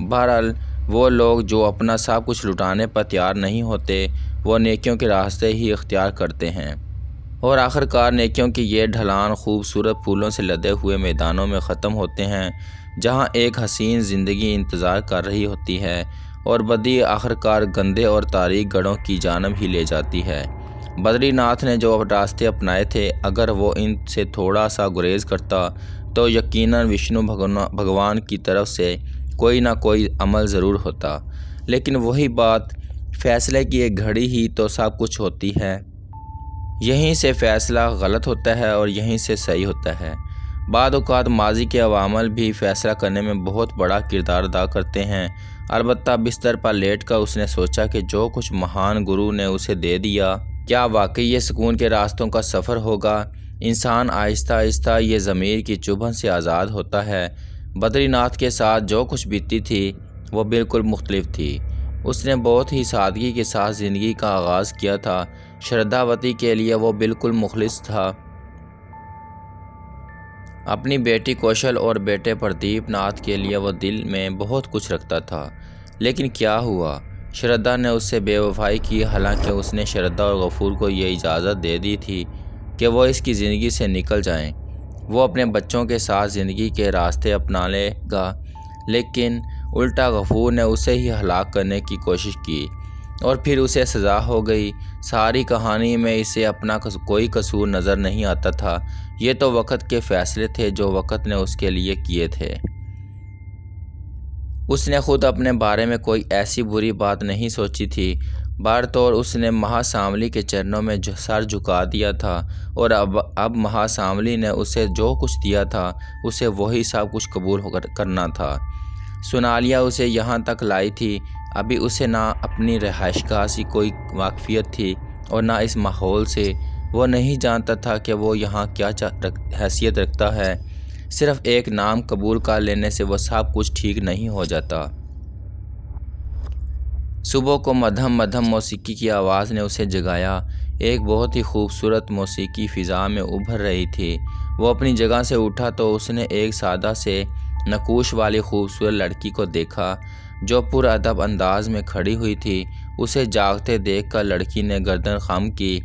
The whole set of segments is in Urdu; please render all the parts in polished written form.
بہرحال وہ لوگ جو اپنا سب کچھ لٹانے پر تیار نہیں ہوتے وہ نیکیوں کے راستے ہی اختیار کرتے ہیں، اور آخرکار نیکیوں کی یہ ڈھلان خوبصورت پھولوں سے لدے ہوئے میدانوں میں ختم ہوتے ہیں، جہاں ایک حسین زندگی انتظار کر رہی ہوتی ہے، اور بدی آخرکار گندے اور تاریک گڑھوں کی جانب ہی لے جاتی ہے۔ بدری ناتھ نے جو راستے اپنائے تھے، اگر وہ ان سے تھوڑا سا گریز کرتا تو یقیناً وشنو بھگوان کی طرف سے کوئی نہ کوئی عمل ضرور ہوتا، لیکن وہی بات، فیصلے کی ایک گھڑی ہی تو سب کچھ ہوتی ہے۔ یہیں سے فیصلہ غلط ہوتا ہے اور یہیں سے صحیح ہوتا ہے۔ بعض اوقات ماضی کے عوامل بھی فیصلہ کرنے میں بہت بڑا کردار ادا کرتے ہیں۔ البتہ بستر پر لیٹ کر اس نے سوچا کہ جو کچھ مہان گرو نے اسے دے دیا، کیا واقعی یہ سکون کے راستوں کا سفر ہوگا؟ انسان آہستہ آہستہ یہ ضمیر کی چبھن سے آزاد ہوتا ہے۔ بدری ناتھ کے ساتھ جو کچھ بیتی تھی وہ بالکل مختلف تھی۔ اس نے بہت ہی سادگی کے ساتھ زندگی کا آغاز کیا تھا۔ شردھاوتی کے لیے وہ بالکل مخلص تھا۔ اپنی بیٹی کوشل اور بیٹے پردیپ ناتھ کے لیے وہ دل میں بہت کچھ رکھتا تھا، لیکن کیا ہوا؟ شردھا نے اس سے بے وفائی کی، حالانکہ اس نے شردھا اور غفور کو یہ اجازت دے دی تھی کہ وہ اس کی زندگی سے نکل جائیں۔ وہ اپنے بچوں کے ساتھ زندگی کے راستے اپنا لے گا، لیکن الٹا غفور نے اسے ہی ہلاک کرنے کی کوشش کی، اور پھر اسے سزا ہو گئی۔ ساری کہانی میں اسے اپنا کوئی قصور نظر نہیں آتا تھا۔ یہ تو وقت کے فیصلے تھے جو وقت نے اس کے لیے کیے تھے۔ اس نے خود اپنے بارے میں کوئی ایسی بری بات نہیں سوچی تھی۔ بہرطور اس نے مہا ساملی کے چرنوں میں سر جھکا دیا تھا، اور اب مہا ساملی نے اسے جو کچھ دیا تھا اسے وہی سب کچھ قبول کرنا تھا۔ سونالیہ اسے یہاں تک لائی تھی۔ ابھی اسے نہ اپنی رہائش گاہ سے کوئی واقفیت تھی اور نہ اس ماحول سے۔ وہ نہیں جانتا تھا کہ وہ یہاں کیا حیثیت رکھتا ہے۔ صرف ایک نام قبول کر لینے سے وہ سب کچھ ٹھیک نہیں ہو جاتا۔ صبح کو مدھم مدھم موسیقی کی آواز نے اسے جگایا۔ ایک بہت ہی خوبصورت موسیقی فضا میں ابھر رہی تھی۔ وہ اپنی جگہ سے اٹھا تو اس نے ایک سادہ سے نقوش والی خوبصورت لڑکی کو دیکھا جو پر ادب انداز میں کھڑی ہوئی تھی۔ اسے جاگتے دیکھ کر لڑکی نے گردن خم کی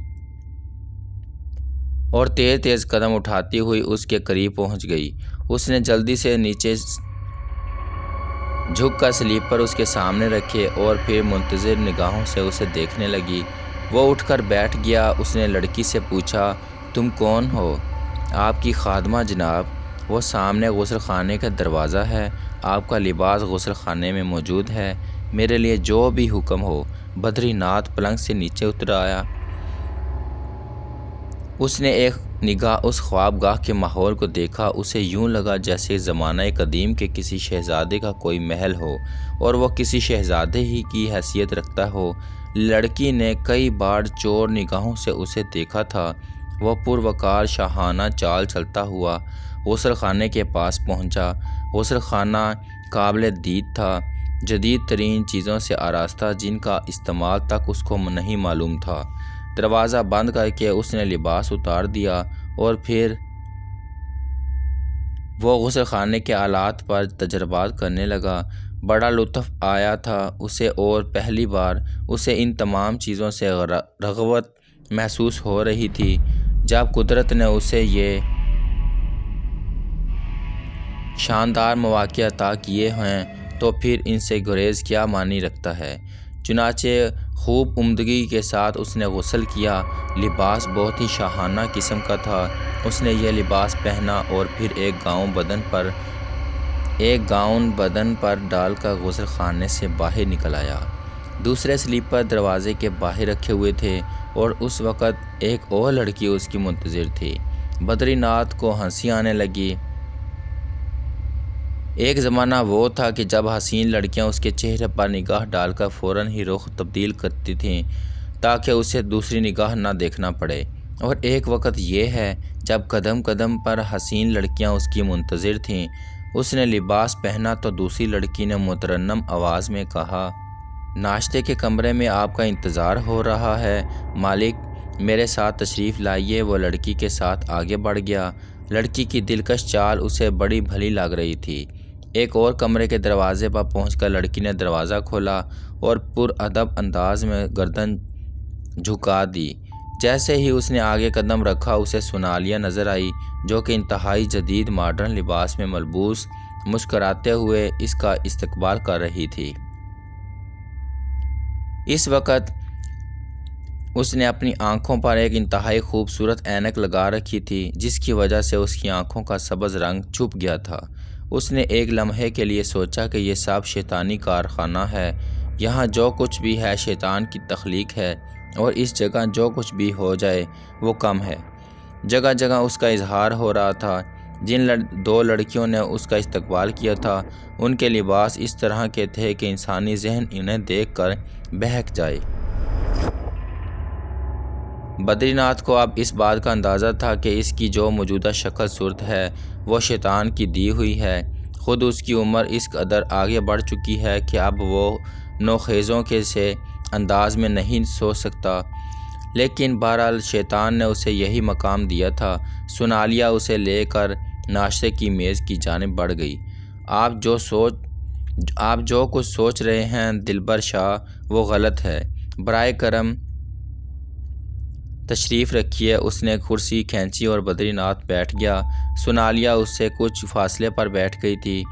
اور تیز تیز قدم اٹھاتی ہوئی اس کے قریب پہنچ گئی۔ اس نے جلدی سے نیچے جھک کر سلیپر اس کے سامنے رکھے اور پھر منتظر نگاہوں سے اسے دیکھنے لگی۔ وہ اٹھ کر بیٹھ گیا۔ اس نے لڑکی سے پوچھا، تم کون ہو؟ آپ کی خادمہ جناب۔ وہ سامنے غسل خانے کا دروازہ ہے، آپ کا لباس غسل خانے میں موجود ہے، میرے لیے جو بھی حکم ہو۔ بدری ناتھ پلنگ سے نیچے اتر آیا۔ اس نے ایک نگاہ اس خوابگاہ کے ماحول کو دیکھا۔ اسے یوں لگا جیسے زمانہ قدیم کے کسی شہزادے کا کوئی محل ہو اور وہ کسی شہزادے ہی کی حیثیت رکھتا ہو۔ لڑکی نے کئی بار چور نگاہوں سے اسے دیکھا تھا۔ وہ پروقار شاہانہ چال چلتا ہوا غسل خانے کے پاس پہنچا۔ غسل خانہ قابل دید تھا، جدید ترین چیزوں سے آراستہ جن کا استعمال تک اس کو نہیں معلوم تھا۔ دروازہ بند کر کے اس نے لباس اتار دیا اور پھر وہ غسل خانے کے آلات پر تجربات کرنے لگا۔ بڑا لطف آیا تھا اسے، اور پہلی بار اسے ان تمام چیزوں سے رغبت محسوس ہو رہی تھی۔ جب قدرت نے اسے یہ شاندار مواقع عطا کیے ہیں تو پھر ان سے گریز کیا معنی رکھتا ہے؟ چنانچہ خوب عمدگی کے ساتھ اس نے غسل کیا۔ لباس بہت ہی شاہانہ قسم کا تھا۔ اس نے یہ لباس پہنا اور پھر ایک گاؤن بدن پر ڈال کر غسل خانے سے باہر نکل آیا۔ دوسرے سلیپر دروازے کے باہر رکھے ہوئے تھے اور اس وقت ایک اور لڑکی اس کی منتظر تھی۔ بدری ناتھ کو ہنسی آنے لگی۔ ایک زمانہ وہ تھا کہ جب حسین لڑکیاں اس کے چہرے پر نگاہ ڈال کر فوراً ہی رخ تبدیل کرتی تھیں تاکہ اسے دوسری نگاہ نہ دیکھنا پڑے، اور ایک وقت یہ ہے جب قدم قدم پر حسین لڑکیاں اس کی منتظر تھیں۔ اس نے لباس پہنا تو دوسری لڑکی نے مترنم آواز میں کہا، ناشتے کے کمرے میں آپ کا انتظار ہو رہا ہے مالک، میرے ساتھ تشریف لائیے۔ وہ لڑکی کے ساتھ آگے بڑھ گیا۔ لڑکی کی دلکش چال اسے بڑی بھلی لگ رہی تھی۔ ایک اور کمرے کے دروازے پر پہنچ کر لڑکی نے دروازہ کھولا اور پر ادب انداز میں گردن جھکا دی۔ جیسے ہی اس نے آگے قدم رکھا اسے سونالیہ نظر آئی، جو کہ انتہائی جدید ماڈرن لباس میں ملبوس مسکراتے ہوئے اس کا استقبال کر رہی تھی۔ اس وقت اس نے اپنی آنکھوں پر ایک انتہائی خوبصورت اینک لگا رکھی تھی، جس کی وجہ سے اس کی آنکھوں کا سبز رنگ چھپ گیا تھا۔ اس نے ایک لمحے کے لیے سوچا کہ یہ سب شیطانی کارخانہ ہے، یہاں جو کچھ بھی ہے شیطان کی تخلیق ہے، اور اس جگہ جو کچھ بھی ہو جائے وہ کم ہے۔ جگہ جگہ اس کا اظہار ہو رہا تھا۔ جن دو لڑکیوں نے اس کا استقبال کیا تھا ان کے لباس اس طرح کے تھے کہ انسانی ذہن انہیں دیکھ کر بہک جائے۔ بدری ناتھ کو اب اس بات کا اندازہ تھا کہ اس کی جو موجودہ شکل صورت ہے وہ شیطان کی دی ہوئی ہے۔ خود اس کی عمر اس قدر آگے بڑھ چکی ہے کہ اب وہ نوخیزوں کے سے انداز میں نہیں سوچ سکتا، لیکن بہرحال شیطان نے اسے یہی مقام دیا تھا۔ سونالیہ اسے لے کر ناشتے کی میز کی جانب بڑھ گئی۔ آپ جو کچھ سوچ رہے ہیں دلبر شاہ وہ غلط ہے، برائے کرم تشریف رکھیے۔ اس نے کرسی کھینچی اور بدری ناتھ بیٹھ گیا۔ سونالیہ اس سے کچھ فاصلے پر بیٹھ گئی تھی۔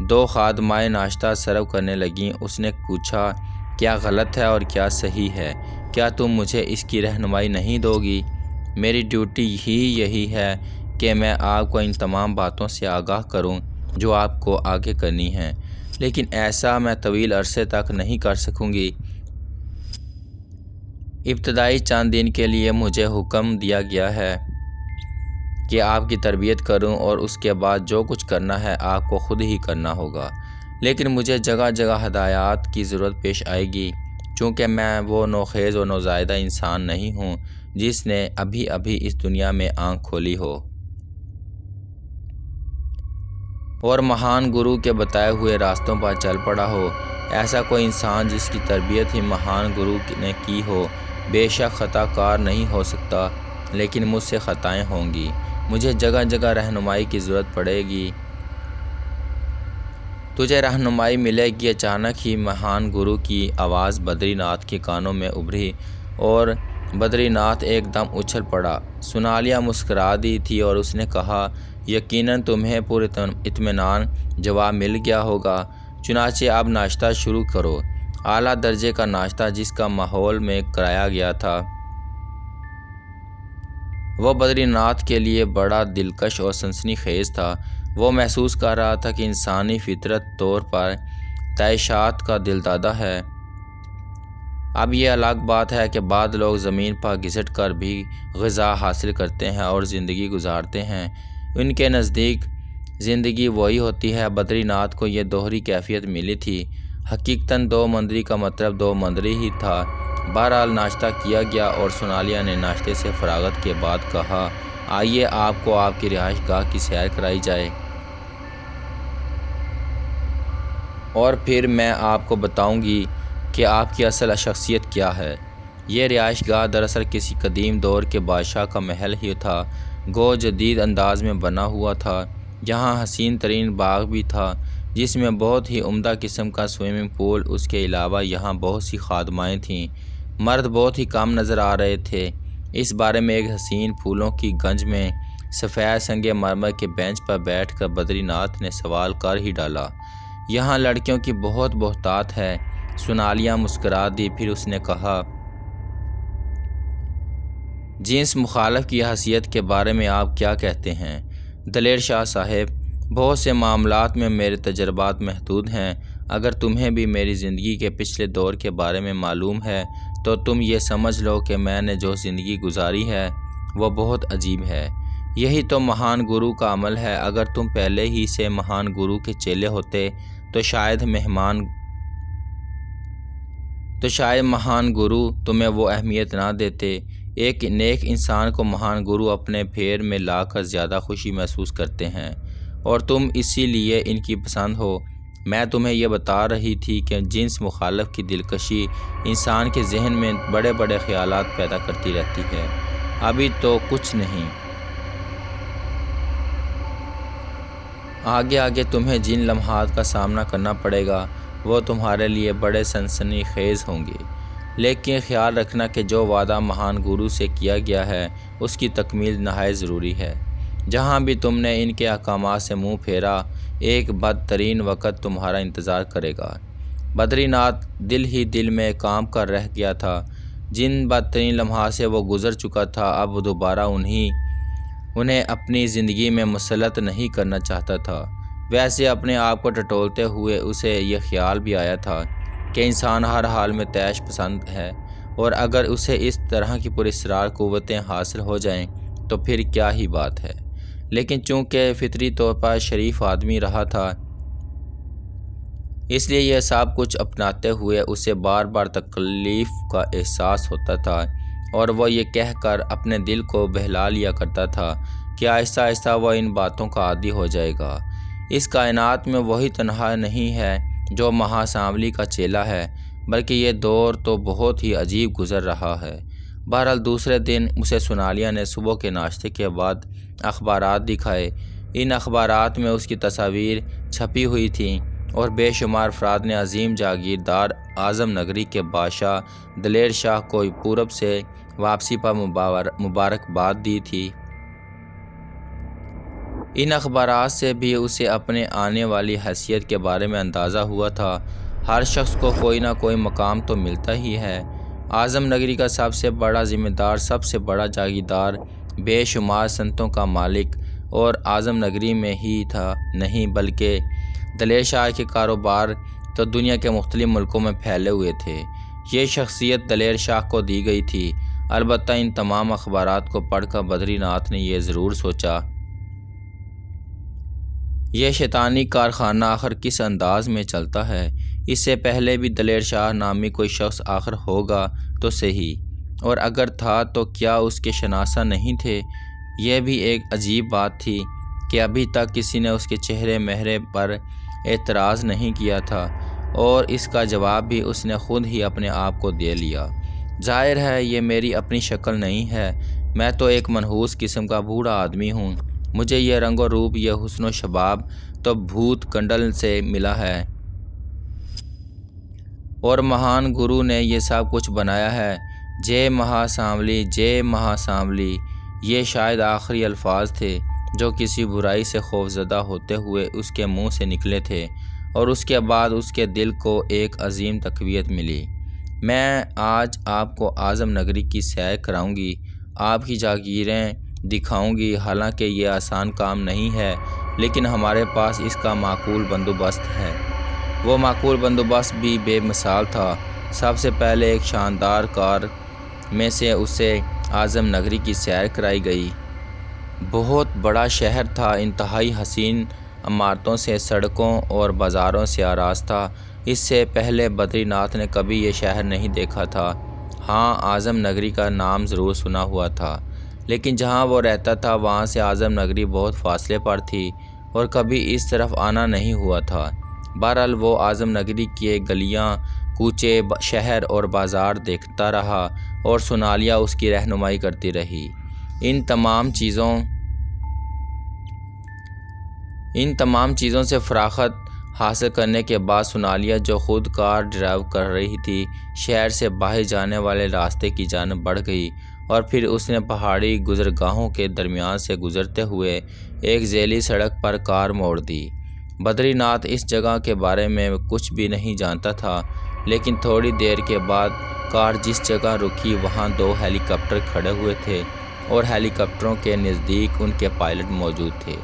دو خادمائیں ناشتہ سرو کرنے لگیں۔ اس نے پوچھا، کیا غلط ہے اور کیا صحیح ہے؟ کیا تم مجھے اس کی رہنمائی نہیں دو گی؟ میری ڈیوٹی ہی یہی ہے کہ میں آپ کو ان تمام باتوں سے آگاہ کروں جو آپ کو آگے کرنی ہیں، لیکن ایسا میں طویل عرصے تک نہیں کر سکوں گی۔ ابتدائی چند دن کے لیے مجھے حکم دیا گیا ہے کہ آپ کی تربیت کروں، اور اس کے بعد جو کچھ کرنا ہے آپ کو خود ہی کرنا ہوگا، لیکن مجھے جگہ جگہ ہدایات کی ضرورت پیش آئے گی، چونکہ میں وہ نوخیز و نوزائیدہ انسان نہیں ہوں جس نے ابھی ابھی اس دنیا میں آنکھ کھولی ہو اور مہان گرو کے بتائے ہوئے راستوں پر چل پڑا ہو۔ ایسا کوئی انسان جس کی تربیت ہی مہان گرو نے کی ہو بے شک خطا کار نہیں ہو سکتا، لیکن مجھ سے خطائیں ہوں گی۔ مجھے جگہ جگہ رہنمائی کی ضرورت پڑے گی۔ تجھے رہنمائی ملے گی۔ اچانک ہی مہان گرو کی آواز بدری ناتھ کے کانوں میں ابھری اور بدری ناتھ ایک دم اچھل پڑا۔ سونالیہ مسکرا دی تھی اور اس نے کہا، یقیناً تمہیں پر اطمینان جواب مل گیا ہوگا، چنانچہ اب ناشتہ شروع کرو۔ اعلیٰ درجے کا ناشتہ جس کا ماحول میں کرایا گیا تھا وہ بدری ناتھ کے لیے بڑا دلکش اور سنسنی خیز تھا۔ وہ محسوس کر رہا تھا کہ انسانی فطرت طور پر تعیشات کا دلدادہ ہے۔ اب یہ الگ بات ہے کہ بعض لوگ زمین پر گھسٹ کر بھی غذا حاصل کرتے ہیں اور زندگی گزارتے ہیں۔ ان کے نزدیک زندگی وہی ہوتی ہے۔ بدری ناتھ کو یہ دوہری کیفیت ملی تھی۔ حقیقتاً دو مندری کا مطلب دو مندری ہی تھا۔ بہرحال ناشتہ کیا گیا اور سونالیہ نے ناشتے سے فراغت کے بعد کہا، آئیے آپ کو آپ کی رہائش گاہ کی سیر کرائی جائے، اور پھر میں آپ کو بتاؤں گی کہ آپ کی اصل شخصیت کیا ہے۔ یہ رہائش گاہ دراصل کسی قدیم دور کے بادشاہ کا محل ہی تھا، گو جدید انداز میں بنا ہوا تھا۔ یہاں حسین ترین باغ بھی تھا جس میں بہت ہی عمدہ قسم کا سوئمنگ پول۔ اس کے علاوہ یہاں بہت سی خادمائیں تھیں۔ مرد بہت ہی کم نظر آ رہے تھے۔ اس بارے میں ایک حسین پھولوں کی گنج میں سفید سنگ مرمر کے بینچ پر بیٹھ کر بدری ناتھ نے سوال کر ہی ڈالا، یہاں لڑکیوں کی بہت بہتات ہے۔ سونالیہ مسکرا دی، پھر اس نے کہا، جنس مخالف کی حیثیت کے بارے میں آپ کیا کہتے ہیں؟ دلیر شاہ صاحب، بہت سے معاملات میں میرے تجربات محدود ہیں۔ اگر تمہیں بھی میری زندگی کے پچھلے دور کے بارے میں معلوم ہے تو تم یہ سمجھ لو کہ میں نے جو زندگی گزاری ہے وہ بہت عجیب ہے۔ یہی تو مہان گرو کا عمل ہے۔ اگر تم پہلے ہی سے مہان گرو کے چیلے ہوتے تو شاید مہان گرو تمہیں وہ اہمیت نہ دیتے۔ ایک نیک انسان کو مہان گرو اپنے پھیر میں لا کر زیادہ خوشی محسوس کرتے ہیں، اور تم اسی لیے ان کی پسند ہو۔ میں تمہیں یہ بتا رہی تھی کہ جنس مخالف کی دلکشی انسان کے ذہن میں بڑے بڑے خیالات پیدا کرتی رہتی ہے۔ ابھی تو کچھ نہیں، آگے آگے تمہیں جن لمحات کا سامنا کرنا پڑے گا وہ تمہارے لیے بڑے سنسنی خیز ہوں گے، لیکن خیال رکھنا کہ جو وعدہ مہان گرو سے کیا گیا ہے اس کی تکمیل نہایت ضروری ہے۔ جہاں بھی تم نے ان کے احکامات سے منہ پھیرا، ایک بدترین وقت تمہارا انتظار کرے گا۔ بدری ناتھ دل ہی دل میں کام کر رہ گیا تھا۔ جن بدترین لمحات سے وہ گزر چکا تھا، اب دوبارہ انہیں اپنی زندگی میں مسلط نہیں کرنا چاہتا تھا۔ ویسے اپنے آپ کو ٹٹولتے ہوئے اسے یہ خیال بھی آیا تھا کہ انسان ہر حال میں طیش پسند ہے، اور اگر اسے اس طرح کی پراسرار قوتیں حاصل ہو جائیں تو پھر کیا ہی بات ہے۔ لیکن چونکہ فطری طور پر شریف آدمی رہا تھا، اس لیے یہ سب کچھ اپناتے ہوئے اسے بار بار تکلیف کا احساس ہوتا تھا، اور وہ یہ کہہ کر اپنے دل کو بہلا لیا کرتا تھا کہ آہستہ آہستہ وہ ان باتوں کا عادی ہو جائے گا۔ اس کائنات میں وہی تنہا نہیں ہے جو مہا سانولی کا چیلا ہے، بلکہ یہ دور تو بہت ہی عجیب گزر رہا ہے۔ بہرحال دوسرے دن اسے سونالیہ نے صبح کے ناشتے کے بعد اخبارات دکھائے۔ ان اخبارات میں اس کی تصاویر چھپی ہوئی تھیں، اور بے شمار افراد نے عظیم جاگیردار اعظم نگری کے بادشاہ دلیر شاہ کو پورب سے واپسی پر مبارکباد دی تھی۔ ان اخبارات سے بھی اسے اپنے آنے والی حیثیت کے بارے میں اندازہ ہوا تھا۔ ہر شخص کو کوئی نہ کوئی مقام تو ملتا ہی ہے۔ اعظم نگری کا سب سے بڑا ذمہ دار، سب سے بڑا جاگیردار، بے شمار صنعتوں کا مالک، اور اعظم نگری میں ہی تھا نہیں بلکہ دلیر شاہ کے کاروبار تو دنیا کے مختلف ملکوں میں پھیلے ہوئے تھے۔ یہ شخصیت دلیر شاہ کو دی گئی تھی۔ البتہ ان تمام اخبارات کو پڑھ کر بدری ناتھ نے یہ ضرور سوچا، یہ شیطانی کارخانہ آخر کس انداز میں چلتا ہے۔ اس سے پہلے بھی دلیر شاہ نامی کوئی شخص آخر ہوگا تو صحیح، اور اگر تھا تو کیا اس کے شناسہ نہیں تھے؟ یہ بھی ایک عجیب بات تھی کہ ابھی تک کسی نے اس کے چہرے مہرے پر اعتراض نہیں کیا تھا، اور اس کا جواب بھی اس نے خود ہی اپنے آپ کو دے لیا۔ ظاہر ہے یہ میری اپنی شکل نہیں ہے، میں تو ایک منحوس قسم کا بوڑھا آدمی ہوں۔ مجھے یہ رنگ و روپ، یہ حسن و شباب تو بھوت کنڈل سے ملا ہے، اور مہان گرو نے یہ سب کچھ بنایا ہے۔ جے مہا سانولی، جے مہا سانولی، یہ شاید آخری الفاظ تھے جو کسی برائی سے خوفزدہ ہوتے ہوئے اس کے منہ سے نکلے تھے، اور اس کے بعد اس کے دل کو ایک عظیم تقویت ملی۔ میں آج آپ کو اعظم نگری کی سیر کراؤں گی، آپ کی جاگیریں دکھاؤں گی۔ حالانکہ یہ آسان کام نہیں ہے، لیکن ہمارے پاس اس کا معقول بندوبست ہے۔ وہ معقول بندوبست بھی بے مثال تھا۔ سب سے پہلے ایک شاندار کار میں سے اسے اعظم نگری کی سیر کرائی گئی۔ بہت بڑا شہر تھا، انتہائی حسین عمارتوں سے، سڑکوں اور بازاروں سے آراستہ۔ اس سے پہلے بدری ناتھ نے کبھی یہ شہر نہیں دیکھا تھا۔ ہاں، اعظم نگری کا نام ضرور سنا ہوا تھا، لیکن جہاں وہ رہتا تھا وہاں سے اعظم نگری بہت فاصلے پر تھی، اور کبھی اس طرف آنا نہیں ہوا تھا۔ بہرحال وہ اعظم نگری کے گلیاں، کوچے، شہر اور بازار دیکھتا رہا، اور سونالیہ اس کی رہنمائی کرتی رہی۔ ان تمام چیزوں سے فراغت حاصل کرنے کے بعد سونالیہ، جو خود کار ڈرائیو کر رہی تھی، شہر سے باہر جانے والے راستے کی جانب بڑھ گئی، اور پھر اس نے پہاڑی گزرگاہوں کے درمیان سے گزرتے ہوئے ایک ذیلی سڑک پر کار موڑ دی۔ بدری ناتھ اس جگہ کے بارے میں کچھ بھی نہیں جانتا تھا، لیکن تھوڑی دیر کے بعد کار جس جگہ رکی وہاں 2 ہیلی کاپٹر کھڑے ہوئے تھے، اور ہیلی کاپٹروں کے نزدیک ان کے پائلٹ موجود تھے۔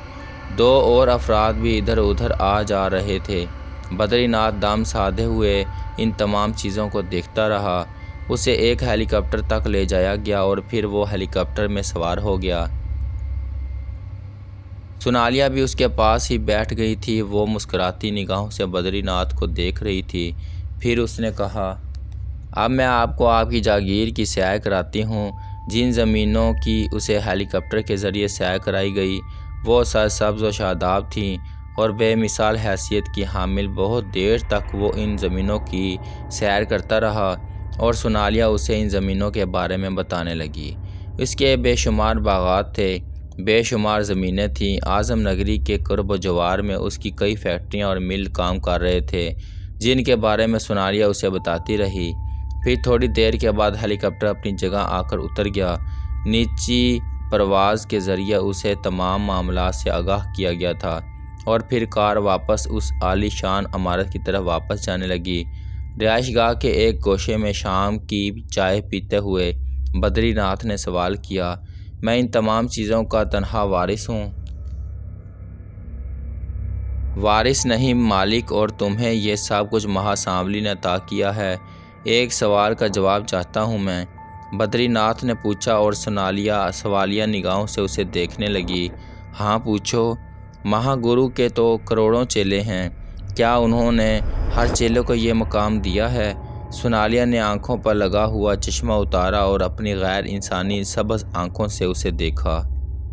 2 اور افراد بھی ادھر ادھر آ جا رہے تھے۔ بدری ناتھ دم سادھے ہوئے ان تمام چیزوں کو دیکھتا رہا۔ اسے ایک ہیلی کاپٹر تک لے جایا گیا، اور پھر وہ ہیلی کاپٹر میں سوار ہو گیا۔ سونالیہ بھی اس کے پاس ہی بیٹھ گئی تھی۔ وہ مسکراتی نگاہوں سے بدری ناتھ کو دیکھ رہی تھی۔ پھر اس نے کہا، اب میں آپ کو آپ کی جاگیر کی سیر کراتی ہوں۔ جن زمینوں کی اسے ہیلی کاپٹر کے ذریعے سیر کرائی گئی وہ سرسبز و شاداب تھیں اور بے مثال حیثیت کی حامل۔ بہت دیر تک وہ ان زمینوں کی سیر کرتا رہا، اور سونالیہ اسے ان زمینوں کے بارے میں بتانے لگی۔ اس کے بے شمار باغات تھے، بے شمار زمینیں تھیں۔ اعظم نگری کے قرب و جوار میں اس کی کئی فیکٹریاں اور مل کام کر رہے تھے، جن کے بارے میں سونالیہ اسے بتاتی رہی۔ پھر تھوڑی دیر کے بعد ہیلی کاپٹر اپنی جگہ آ کر اتر گیا۔ نیچی پرواز کے ذریعے اسے تمام معاملات سے آگاہ کیا گیا تھا، اور پھر کار واپس اس عالی شان عمارت کی طرف واپس جانے لگی۔ رہائش گاہ کے ایک گوشے میں شام کی چائے پیتے ہوئے بدری ناتھ نے سوال کیا، میں ان تمام چیزوں کا تنہا وارث ہوں؟ وارث نہیں مالک، اور تمہیں یہ سب کچھ مہا سانولی نے عطا کیا ہے۔ ایک سوال کا جواب چاہتا ہوں میں، بدری ناتھ نے پوچھا، اور سونالیہ سوالیہ نگاہوں سے اسے دیکھنے لگی۔ ہاں پوچھو۔ مہا گرو کے تو کروڑوں چیلے ہیں، کیا انہوں نے ہر چیلے کو یہ مقام دیا ہے؟ سونالیہ نے آنکھوں پر لگا ہوا چشمہ اتارا اور اپنی غیر انسانی سبز آنکھوں سے اسے دیکھا۔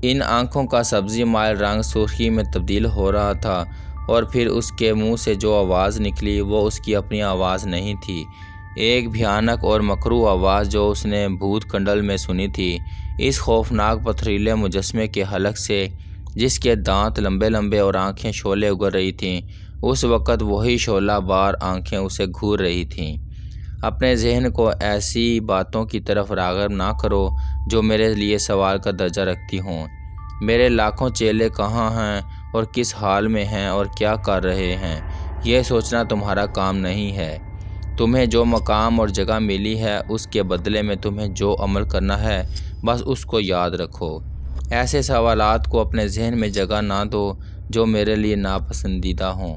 ان آنکھوں کا سبزی مائل رنگ سرخی میں تبدیل ہو رہا تھا، اور پھر اس کے منہ سے جو آواز نکلی وہ اس کی اپنی آواز نہیں تھی، ایک بھیانک اور مکروہ آواز جو اس نے بھوت کنڈل میں سنی تھی، اس خوفناک پتھریلے مجسمے کے حلق سے جس کے دانت لمبے لمبے اور آنکھیں شعلے اگل رہی تھیں۔ اس وقت وہی شعلہ بار آنکھیں اسے گھور رہی تھیں۔ اپنے ذہن کو ایسی باتوں کی طرف راغب نہ کرو جو میرے لیے سوال کا درجہ رکھتی ہوں۔ میرے لاکھوں چیلے کہاں ہیں اور کس حال میں ہیں اور کیا کر رہے ہیں، یہ سوچنا تمہارا کام نہیں ہے۔ تمہیں جو مقام اور جگہ ملی ہے، اس کے بدلے میں تمہیں جو عمل کرنا ہے، بس اس کو یاد رکھو۔ ایسے سوالات کو اپنے ذہن میں جگہ نہ دو جو میرے لیے ناپسندیدہ ہوں۔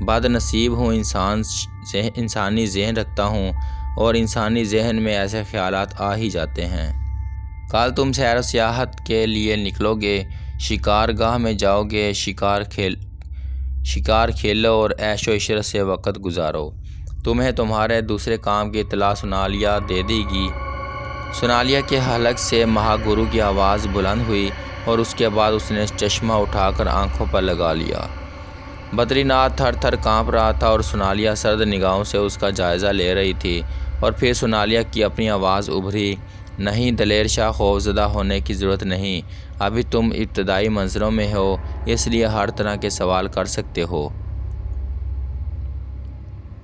بد نصیب ہوں، انسانی ذہن رکھتا ہوں، اور انسانی ذہن میں ایسے خیالات آ ہی جاتے ہیں۔ کل تم سیر و سیاحت کے لیے نکلو گے، شکار گاہ میں جاؤ گے، شکار کھیلو اور عیش و عشرت سے وقت گزارو۔ تمہیں تمہارے دوسرے کام کی اطلاع سونالیہ دے دے گی۔ سونالیہ کے حلق سے مہا گرو کی آواز بلند ہوئی، اور اس کے بعد اس نے چشمہ اٹھا کر آنکھوں پر لگا لیا۔ بدری ناتھ تھر تھر کانپ رہا تھا، اور سونالیہ سرد نگاہوں سے اس کا جائزہ لے رہی تھی، اور پھر سونالیہ کی اپنی آواز ابھری، نہیں دلیر شاہ، خوفزدہ ہونے کی ضرورت نہیں، ابھی تم ابتدائی منظروں میں ہو، اس لیے ہر طرح کے سوال کر سکتے ہو۔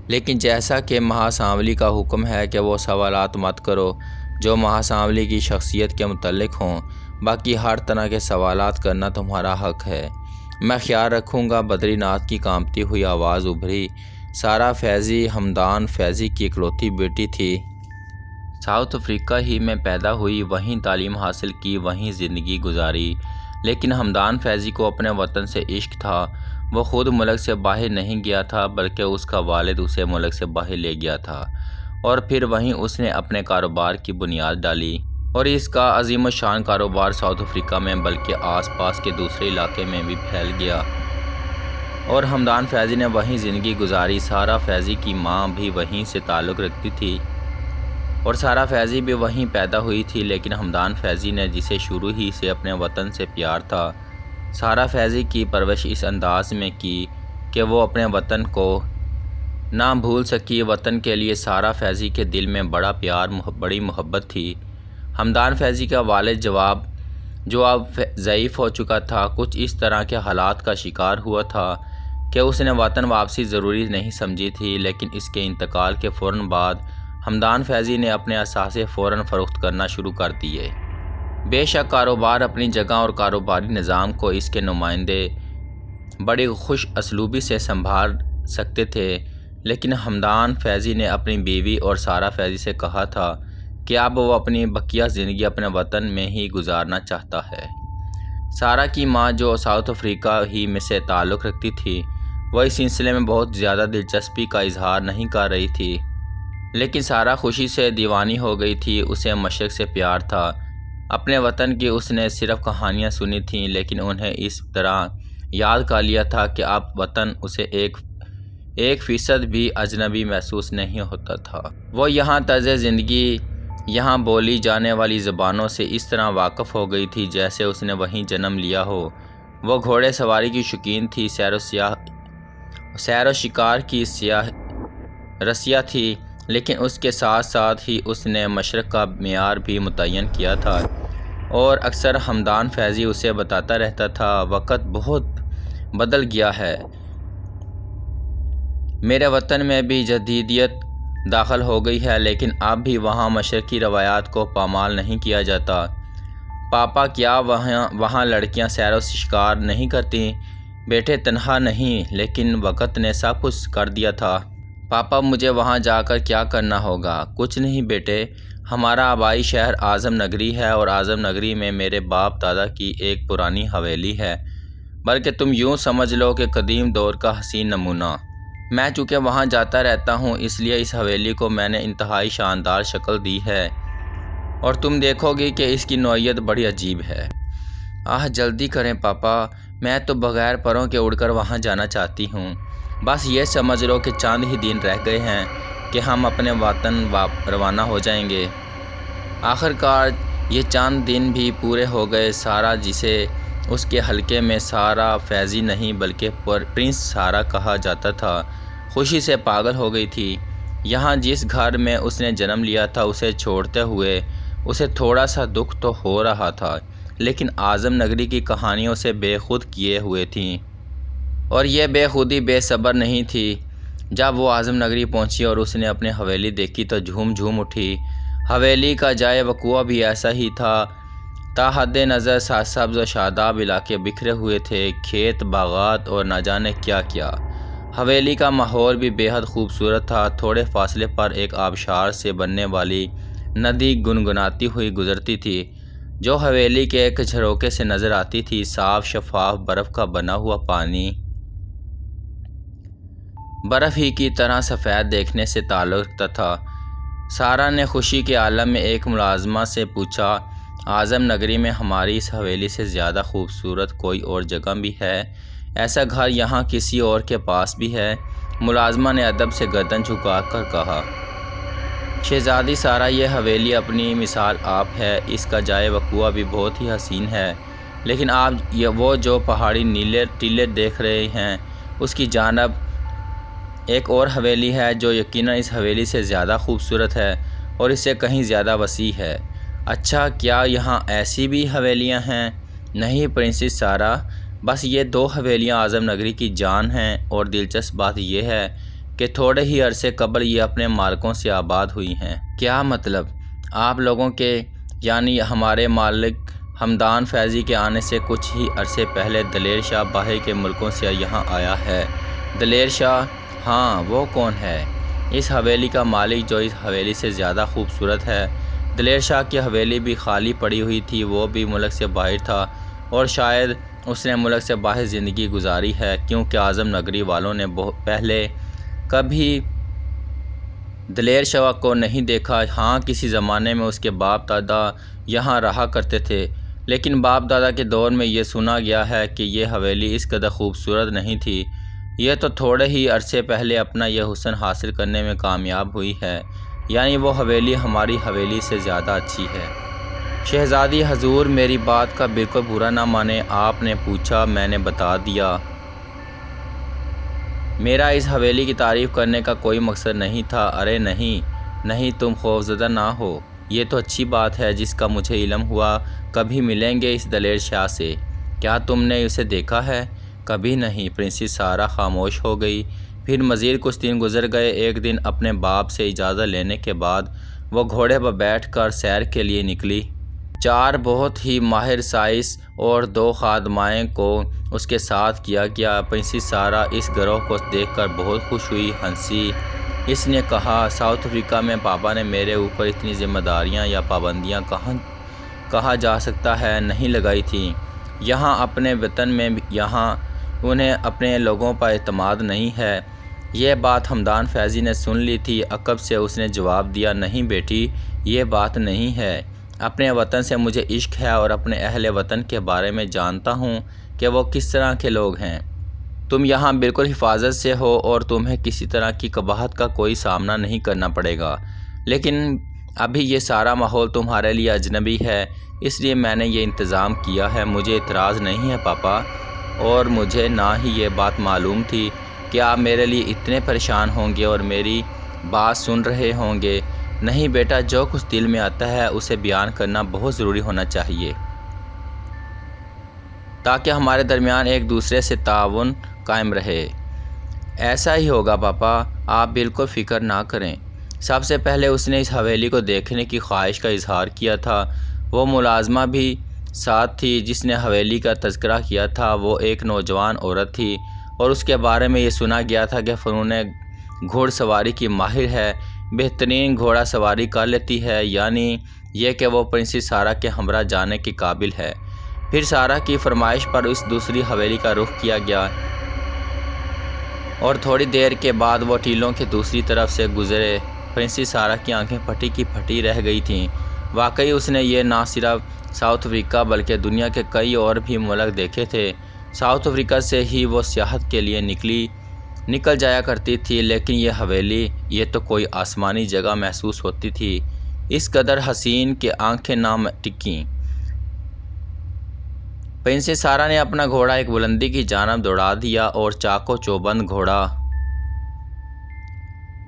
لیکن جیسا کہ مہا سانولی کا حکم ہے کہ وہ سوالات مت کرو جو مہا سانولی کی شخصیت کے متعلق ہوں، باقی ہر طرح کے سوالات کرنا تمہارا حق ہے۔ میں خیال رکھوں گا۔ بدری ناتھ کی کانپتی ہوئی آواز ابھری۔ سارا فیضی ہمدان فیضی کی اکلوتی بیٹی تھی۔ ساؤتھ افریقہ ہی میں پیدا ہوئی، وہیں تعلیم حاصل کی، وہیں زندگی گزاری، لیکن ہمدان فیضی کو اپنے وطن سے عشق تھا۔ وہ خود ملک سے باہر نہیں گیا تھا، بلکہ اس کا والد اسے ملک سے باہر لے گیا تھا، اور پھر وہیں اس نے اپنے کاروبار کی بنیاد ڈالی، اور اس کا عظیم الشان کاروبار ساؤتھ افریقہ میں بلکہ آس پاس کے دوسرے علاقے میں بھی پھیل گیا، اور ہمدان فیضی نے وہیں زندگی گزاری۔ سارا فیضی کی ماں بھی وہیں سے تعلق رکھتی تھی، اور سارا فیضی بھی وہیں پیدا ہوئی تھی، لیکن ہمدان فیضی نے، جسے شروع ہی سے اپنے وطن سے پیار تھا، سارا فیضی کی پرورش اس انداز میں کی کہ وہ اپنے وطن کو نہ بھول سکی۔ وطن کے لیے سارا فیضی کے دل میں بڑا پیار، بڑی محبت تھی۔ ہمدان فیضی کا والد جو اب ضعیف ہو چکا تھا، کچھ اس طرح کے حالات کا شکار ہوا تھا کہ اس نے وطن واپسی ضروری نہیں سمجھی تھی، لیکن اس کے انتقال کے فوراً بعد ہمدان فیضی نے اپنے اثاثے فوراً فروخت کرنا شروع کر دیے۔ بے شک کاروبار اپنی جگہ اور کاروباری نظام کو اس کے نمائندے بڑی خوش اسلوبی سے سنبھال سکتے تھے، لیکن ہمدان فیضی نے اپنی بیوی اور سارا فیضی سے کہا تھا کہ اب وہ اپنی بقیہ زندگی اپنے وطن میں ہی گزارنا چاہتا ہے۔ سارا کی ماں، جو ساؤتھ افریقہ ہی میں سے تعلق رکھتی تھی، وہ اس سلسلے میں بہت زیادہ دلچسپی کا اظہار نہیں کر رہی تھی، لیکن سارا خوشی سے دیوانی ہو گئی تھی۔ اسے مشرق سے پیار تھا۔ اپنے وطن کی اس نے صرف کہانیاں سنی تھیں، لیکن انہیں اس طرح یاد کر لیا تھا کہ اب وطن اسے 1% بھی اجنبی محسوس نہیں ہوتا تھا۔ وہ یہاں طرز زندگی، یہاں بولی جانے والی زبانوں سے اس طرح واقف ہو گئی تھی جیسے اس نے وہیں جنم لیا ہو۔ وہ گھوڑے سواری کی شوقین تھی، سیر و شکار کی رسیا تھی، لیکن اس کے ساتھ ساتھ ہی اس نے مشرق کا معیار بھی متعین کیا تھا، اور اکثر حمدان فیضی اسے بتاتا رہتا تھا وقت بہت بدل گیا ہے، میرے وطن میں بھی جدیدیت داخل ہو گئی ہے، لیکن اب بھی وہاں مشرقی روایات کو پامال نہیں کیا جاتا۔ پاپا کیا وہاں لڑکیاں سیر و شکار نہیں کرتی؟ بیٹے تنہا نہیں، لیکن وقت نے سب کچھ کر دیا تھا۔ پاپا مجھے وہاں جا کر کیا کرنا ہوگا؟ کچھ نہیں بیٹے، ہمارا آبائی شہر اعظم نگری ہے، اور اعظم نگری میں میرے باپ دادا کی ایک پرانی حویلی ہے، بلکہ تم یوں سمجھ لو کہ قدیم دور کا حسین نمونہ۔ میں چونکہ وہاں جاتا رہتا ہوں، اس لیے اس حویلی کو میں نے انتہائی شاندار شکل دی ہے، اور تم دیکھو گی کہ اس کی نوعیت بڑی عجیب ہے۔ جلدی کریں پاپا، میں تو بغیر پروں کے اڑ کر وہاں جانا چاہتی ہوں۔ بس یہ سمجھ لو کہ چند ہی دن رہ گئے ہیں کہ ہم اپنے وطن روانہ ہو جائیں گے۔ آخر کار یہ چند دن بھی پورے ہو گئے۔ سارا، جسے اس کے حلقے میں سارا فیضی نہیں بلکہ پرنس سارا کہا جاتا تھا، خوشی سے پاگل ہو گئی تھی۔ یہاں جس گھر میں اس نے جنم لیا تھا، اسے چھوڑتے ہوئے اسے تھوڑا سا دکھ تو ہو رہا تھا، لیکن اعظم نگری کی کہانیوں سے بے خود کیے ہوئے تھی، اور یہ بے خودی بے صبر نہیں تھی۔ جب وہ اعظم نگری پہنچی اور اس نے اپنی حویلی دیکھی تو جھوم جھوم اٹھی۔ حویلی کا جائے وقوع بھی ایسا ہی تھا۔ تا حد نظر سرسبز و شاداب علاقے بکھرے ہوئے تھے، کھیت، باغات اور نہ جانے کیا کیا۔ حویلی کا ماحول بھی بے حد خوبصورت تھا۔ تھوڑے فاصلے پر ایک آبشار سے بننے والی ندی گنگناتی ہوئی گزرتی تھی، جو حویلی کے ایک جھروکے سے نظر آتی تھی۔ صاف شفاف برف کا بنا ہوا پانی برف ہی کی طرح سفید دیکھنے سے تعلق رکھتا تھا۔ سارا نے خوشی کے عالم میں ایک ملازمہ سے پوچھا، اعظم نگری میں ہماری اس حویلی سے زیادہ خوبصورت کوئی اور جگہ بھی ہے؟ ایسا گھر یہاں کسی اور کے پاس بھی ہے؟ ملازمہ نے ادب سے گردن جھکا کر کہا، شہزادی سارا، یہ حویلی اپنی مثال آپ ہے، اس کا جائے وقوع بھی بہت ہی حسین ہے، لیکن آپ وہ جو پہاڑی نیلے ٹیلے دیکھ رہے ہیں، اس کی جانب ایک اور حویلی ہے جو یقیناً اس حویلی سے زیادہ خوبصورت ہے اور اس سے کہیں زیادہ وسیع ہے۔ اچھا، کیا یہاں ایسی بھی حویلیاں ہیں؟ نہیں پرنسس سارا، بس یہ دو حویلیاں اعظم نگری کی جان ہیں، اور دلچسپ بات یہ ہے کہ تھوڑے ہی عرصے قبل یہ اپنے مالکوں سے آباد ہوئی ہیں۔ کیا مطلب؟ آپ لوگوں کے، یعنی ہمارے مالک حمدان فیضی کے آنے سے کچھ ہی عرصے پہلے دلیر شاہ باہر کے ملکوں سے یہاں آیا ہے۔ دلیر شاہ؟ ہاں، وہ کون ہے؟ اس حویلی کا مالک جو اس حویلی سے زیادہ خوبصورت ہے۔ دلیر شاہ کی حویلی بھی خالی پڑی ہوئی تھی، وہ بھی ملک سے باہر تھا، اور شاید اس نے ملک سے باہر زندگی گزاری ہے، کیونکہ اعظم نگری والوں نے پہلے کبھی دلیر شاہ کو نہیں دیکھا۔ ہاں، کسی زمانے میں اس کے باپ دادا یہاں رہا کرتے تھے، لیکن باپ دادا کے دور میں یہ سنا گیا ہے کہ یہ حویلی اس قدر خوبصورت نہیں تھی۔ یہ تو تھوڑے ہی عرصے پہلے اپنا یہ حسن حاصل کرنے میں کامیاب ہوئی ہے، یعنی وہ حویلی ہماری حویلی سے زیادہ اچھی ہے۔ شہزادی حضور، میری بات کا بالکل برا نہ مانیں، آپ نے پوچھا، میں نے بتا دیا۔ میرا اس حویلی کی تعریف کرنے کا کوئی مقصد نہیں تھا۔ ارے نہیں، تم خوفزدہ نہ ہو، یہ تو اچھی بات ہے جس کا مجھے علم ہوا۔ کبھی ملیں گے اس دلیر شاہ سے؟ کیا تم نے اسے دیکھا ہے؟ کبھی نہیں۔ پرنسس سارا خاموش ہو گئی۔ پھر مزید کچھ دن گزر گئے۔ ایک دن اپنے باپ سے اجازت لینے کے بعد وہ گھوڑے پر بیٹھ کر سیر کے لیے نکلی۔ 4 بہت ہی ماہر سائس اور 2 خادمائیں کو اس کے ساتھ کیا گیا۔ پرنسس سارا اس گروہ کو دیکھ کر بہت خوش ہوئی، ہنسی۔ اس نے کہا، ساؤتھ افریقہ میں پاپا نے میرے اوپر اتنی ذمہ داریاں یا پابندیاں کہا جا سکتا ہے نہیں لگائی تھیں۔ یہاں اپنے وطن میں یہاں انہیں اپنے لوگوں پر اعتماد نہیں ہے۔ یہ بات حمدان فیضی نے سن لی تھی۔ عقب سے اس نے جواب دیا، نہیں بیٹی، یہ بات نہیں ہے۔ اپنے وطن سے مجھے عشق ہے، اور اپنے اہل وطن کے بارے میں جانتا ہوں کہ وہ کس طرح کے لوگ ہیں۔ تم یہاں بالکل حفاظت سے ہو، اور تمہیں کسی طرح کی قباحت کا کوئی سامنا نہیں کرنا پڑے گا، لیکن ابھی یہ سارا ماحول تمہارے لیے اجنبی ہے، اس لیے میں نے یہ انتظام کیا ہے۔ مجھے اعتراض نہیں ہے پاپا، اور مجھے نہ ہی یہ بات معلوم تھی کہ آپ میرے لیے اتنے پریشان ہوں گے اور میری بات سن رہے ہوں گے۔ نہیں بیٹا، جو کچھ دل میں آتا ہے اسے بیان کرنا بہت ضروری ہونا چاہیے تاکہ ہمارے درمیان ایک دوسرے سے تعاون قائم رہے۔ ایسا ہی ہوگا پاپا، آپ بالکل فکر نہ کریں۔ سب سے پہلے اس نے اس حویلی کو دیکھنے کی خواہش کا اظہار کیا تھا۔ وہ ملازمہ بھی ساتھ تھی جس نے حویلی کا تذکرہ کیا تھا۔ وہ ایک نوجوان عورت تھی اور اس کے بارے میں یہ سنا گیا تھا کہ فنون گھوڑ سواری کی ماہر ہے، بہترین گھوڑا سواری کر لیتی ہے، یعنی یہ کہ وہ پرنسس سارہ کے ہمراہ جانے کے قابل ہے۔ پھر سارہ کی فرمائش پر اس دوسری حویلی کا رخ کیا گیا اور تھوڑی دیر کے بعد وہ ٹیلوں کے دوسری طرف سے گزرے۔ پرنسس سارہ کی آنکھیں پھٹی کی پھٹی رہ گئی تھیں۔ واقعی اس نے یہ نہ صرف ساؤتھ افریقہ بلکہ دنیا کے کئی اور بھی ملک دیکھے تھے۔ ساؤتھ افریقہ سے ہی وہ سیاحت کے لیے نکل جایا کرتی تھی، لیکن یہ حویلی، یہ تو کوئی آسمانی جگہ محسوس ہوتی تھی، اس قدر حسین کہ آنکھیں نہ ٹکیں۔ پرنسس سارہ نے اپنا گھوڑا ایک بلندی کی جانب دوڑا دیا اور چاق و چوبند گھوڑا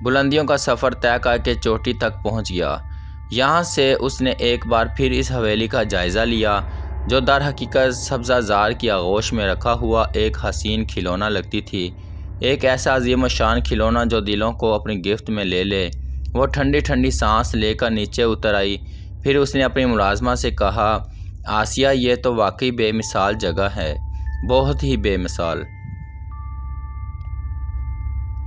بلندیوں کا سفر طے کر کے چوٹی تک پہنچ گیا۔ یہاں سے اس نے ایک بار پھر اس حویلی کا جائزہ لیا، جو در حقیقت سبزہ زار کی آغوش میں رکھا ہوا ایک حسین کھلونا لگتی تھی، ایک ایسا عظیم الشان کھلونا جو دلوں کو اپنی گرفت میں لے لے۔ وہ ٹھنڈی ٹھنڈی سانس لے کر نیچے اتر آئی۔ پھر اس نے اپنی ملازمہ سے کہا، آسیہ، یہ تو واقعی بے مثال جگہ ہے، بہت ہی بے مثال۔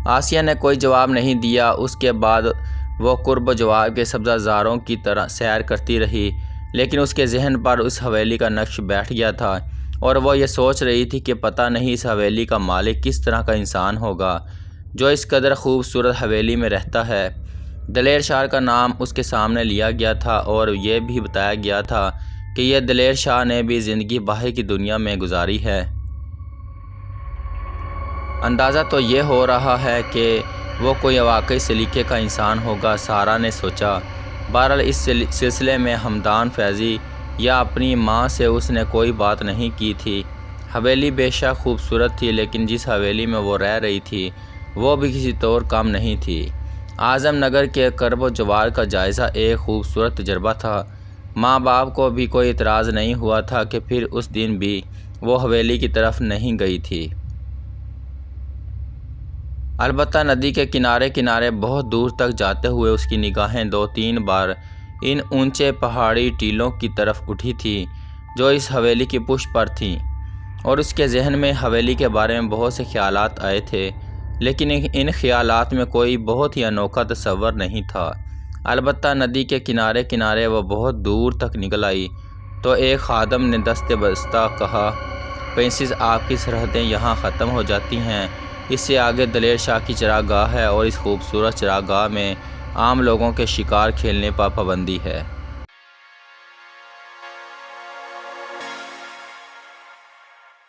آسیہ نے کوئی جواب نہیں دیا۔ اس کے بعد وہ قرب و جوار کے سبزہ زاروں کی طرح سیر کرتی رہی، لیکن اس کے ذہن پر اس حویلی کا نقش بیٹھ گیا تھا اور وہ یہ سوچ رہی تھی کہ پتہ نہیں اس حویلی کا مالک کس طرح کا انسان ہوگا جو اس قدر خوبصورت حویلی میں رہتا ہے۔ دلیر شاہ کا نام اس کے سامنے لیا گیا تھا اور یہ بھی بتایا گیا تھا کہ یہ دلیر شاہ نے بھی زندگی باہر کی دنیا میں گزاری ہے۔ اندازہ تو یہ ہو رہا ہے کہ وہ کوئی واقعی سلیقے کا انسان ہوگا، سارہ نے سوچا۔ بہرحال اس سلسلے میں ہمدان فیضی یا اپنی ماں سے اس نے کوئی بات نہیں کی تھی۔ حویلی بے شک خوبصورت تھی، لیکن جس حویلی میں وہ رہ رہی تھی وہ بھی کسی طور کم نہیں تھی۔ اعظم نگر کے قرب و جوار کا جائزہ ایک خوبصورت تجربہ تھا۔ ماں باپ کو بھی کوئی اعتراض نہیں ہوا تھا کہ پھر اس دن بھی وہ حویلی کی طرف نہیں گئی تھی۔ البتہ ندی کے کنارے کنارے بہت دور تک جاتے ہوئے اس کی نگاہیں 2-3 بار ان اونچے پہاڑی ٹیلوں کی طرف اٹھی تھیں جو اس حویلی کی پشت پر تھیں، اور اس کے ذہن میں حویلی کے بارے میں بہت سے خیالات آئے تھے، لیکن ان خیالات میں کوئی بہت ہی انوکھا تصور نہیں تھا۔ البتہ ندی کے کنارے کنارے وہ بہت دور تک نکل آئی تو ایک خادم نے دست بستہ کہا، پرنسس، آپ کی سرحدیں یہاں ختم ہو جاتی ہیں، اس سے آگے دلیر شاہ کی چراگاہ ہے اور اس خوبصورت چراگاہ میں عام لوگوں کے شکار کھیلنے پر پابندی ہے۔